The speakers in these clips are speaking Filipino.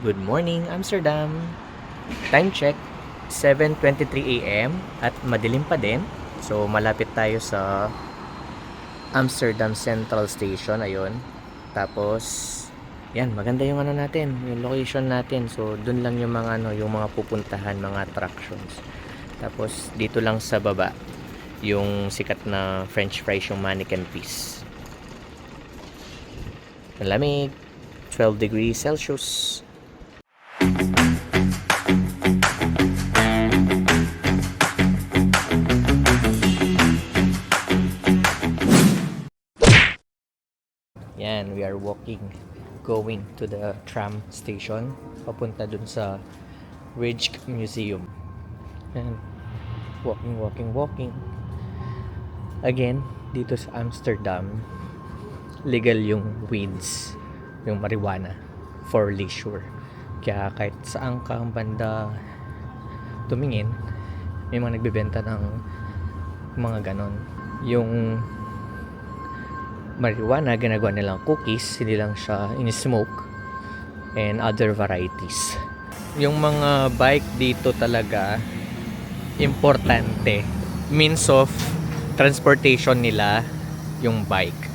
Good morning, Amsterdam. Time check, 7:23 a.m. at madilim pa din. So malapit tayo sa Amsterdam Central Station, ayun. Tapos yan, maganda yung ano natin, yung location natin. So dun lang yung mga yung mga pupuntahan, mga attractions. Tapos dito lang sa baba yung sikat na French fries, yung mannequin piece. Malamig, 12 degrees Celsius. Yan, we are going to the tram station papunta dun sa Rijksmuseum. Yan, walking. Again, dito sa Amsterdam, legal yung weeds, yung marijuana for leisure. Kaya kahit saan ka ang banda tumingin, may mga nagbebenta ng mga ganon. Yung marijuana, ginagawa nilang cookies, hindi lang siya in-smoke, and other varieties. Yung mga bike dito talaga importante, means of transportation nila yung bike.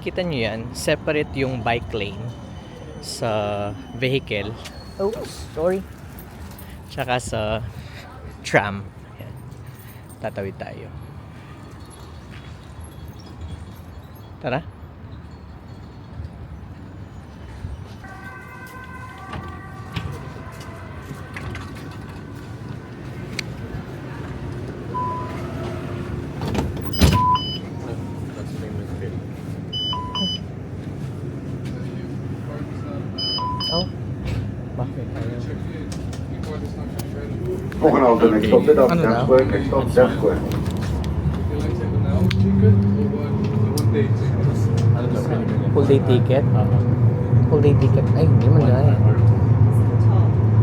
Kita nyo yan, separate yung bike lane sa vehicle, tsaka sa tram. Yan. Tatawid tayo. Tara. Oh, bakit tayo? Volgende auto, next stop de Ano daw? Square, next stop Square. Full day ticket? Full day ticket? Ay, hindi man na eh.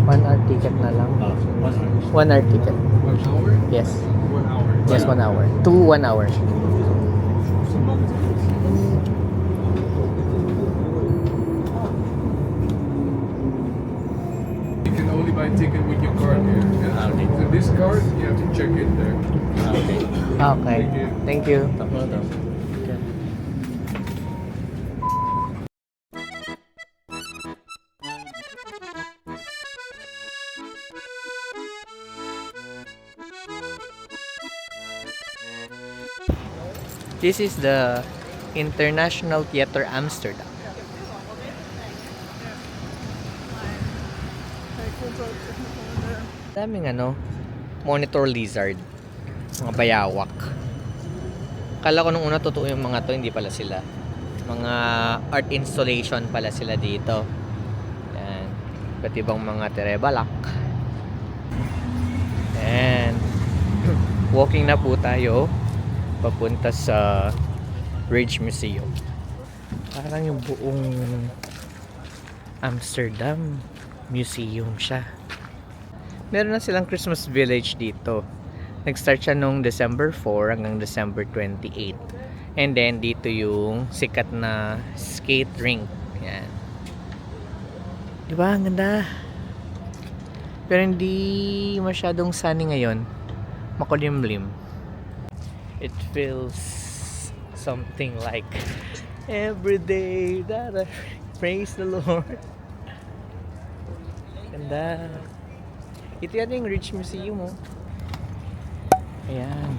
1 hour ticket na lang. 1 hour ticket. Yes. Yes, 1 hour. 1 hour. You can only buy a ticket with your card here. And so this card, you have to check in there. Okay. Thank you. This is the International Theater Amsterdam. Daming monitor lizard, mga bayawak. Kala ko nung una totoo yung mga to, hindi pala sila. Mga art installation pala sila dito. Yan. Iba't ibang mga terebalak. And walking na po tayo papunta sa Rijksmuseum. Parang yung buong Amsterdam museum siya. Meron na silang Christmas village dito. Nag-start siya nung December 4 hanggang December 28. And then dito yung sikat na skate rink. Yan. Diba? Ang ganda. Pero hindi masyadong sunny ngayon. Makulimlim. It feels something like every day that I praise the Lord. Ganda. Ito yan yung Rijksmuseum, oh. Ayan.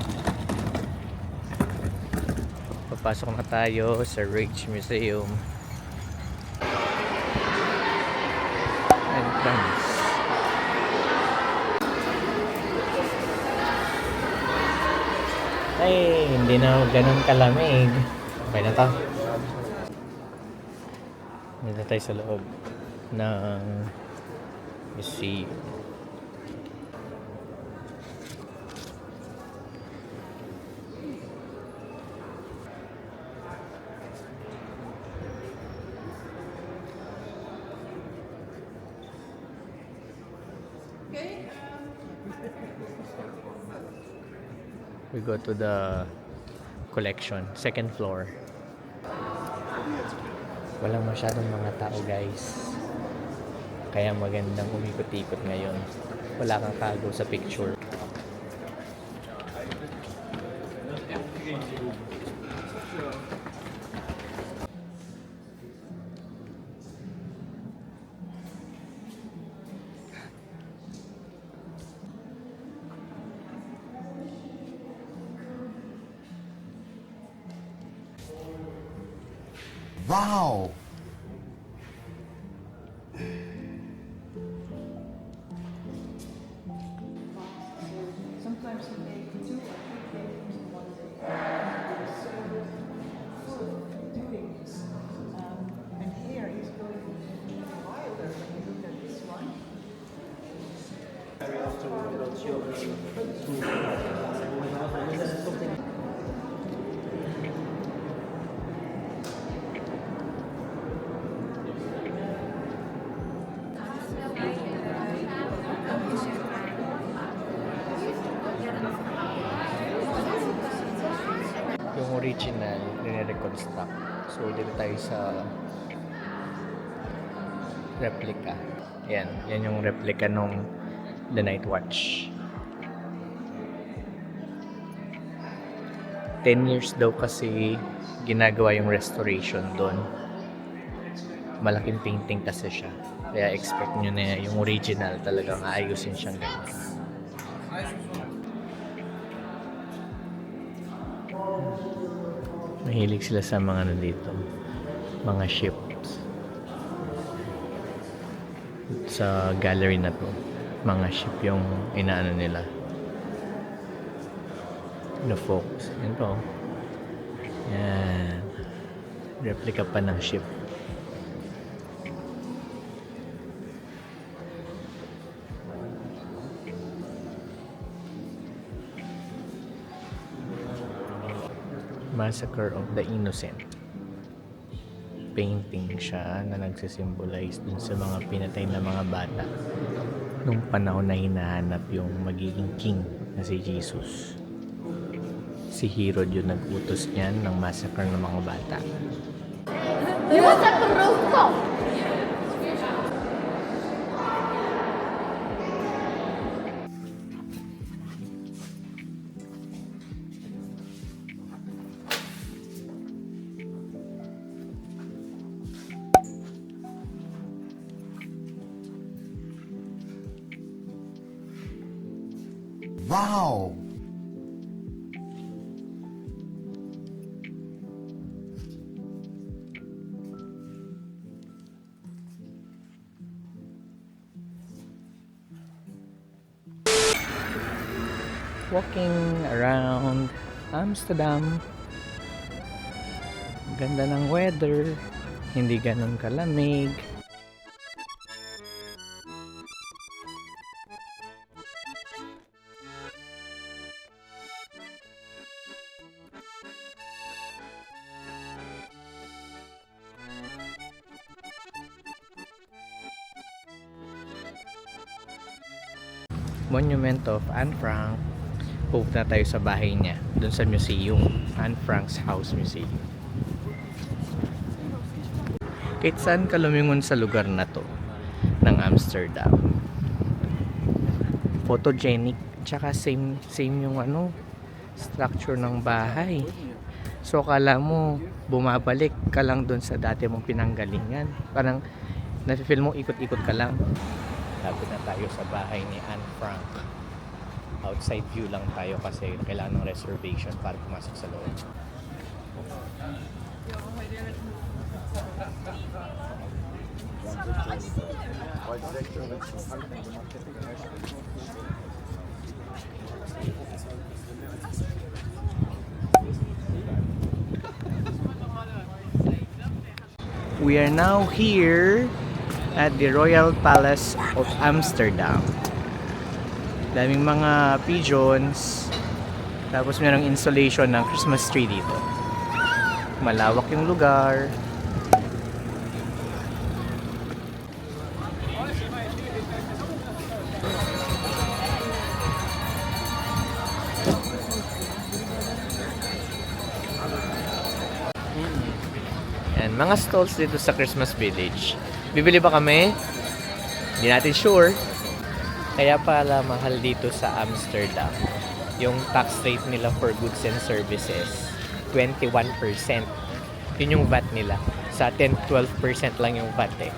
Papasok na tayo sa Rijksmuseum. Entrance. Ay, hindi na ganun kalamig. Okay na to. Dito tayo sa loob ng museum. We go to the collection, second floor. Walang masyadong mga tao, guys. Kaya magandang umikot-ikot ngayon. Wala kang kago sa picture. Wow! Sometimes you make 2 or 3 paintings in one day. It is so full doing this. And here he's going wilder when you look at this one. Yung original, nire-reconstruct. So, dito tayo sa replica. Yan yung replica nung The Night Watch. 10 years daw kasi ginagawa yung restoration doon. Malaking painting kasi siya. Kaya expect nyo na yung original talagang aayusin siyang ganyan. Mahilig sila sa mga ano dito, mga ships. Sa gallery na to, mga ship yung inaano nila. Na-focus. Yan po. Yan. Replica pa ng ship. Massacre of the Innocent. Painting siya na nagsisimbolize dun sa mga pinatay na mga bata nung panahon na hinahanap yung magiging king na si Jesus. Si Herod yung nag-utos niyan ng massacre ng mga bata. Wow! Walking around Amsterdam. Ganda ng weather. Hindi ganun kalamig. Monument of Anne Frank. Pupunta tayo sa bahay niya, dun sa museum, Anne Frank's House Museum. Kahit saan ka lumingon sa lugar na to ng Amsterdam, photogenic, tsaka same yung structure ng bahay. So kala mo bumabalik ka lang dun sa dati mong pinanggalingan, parang nafe-feel mo ikot-ikot ka lang. Lapit na tayo sa bahay ni Anne Frank. Outside view lang tayo kasi kailangan ng reservation para pumasok sa loob. We are now here at the Royal Palace of Amsterdam. Daming mga pigeons. Tapos mayroong installation ng Christmas tree dito. Malawak yung lugar. Yan, mga stalls dito sa Christmas Village. Bibili ba kami? Hindi natin sure. Kaya pala mahal dito sa Amsterdam. Yung tax rate nila for goods and services, 21%. Yun yung VAT nila. Sa atin, 12% lang yung VAT eh.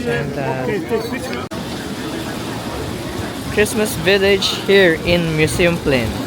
And, Christmas Village here in Museum Plain.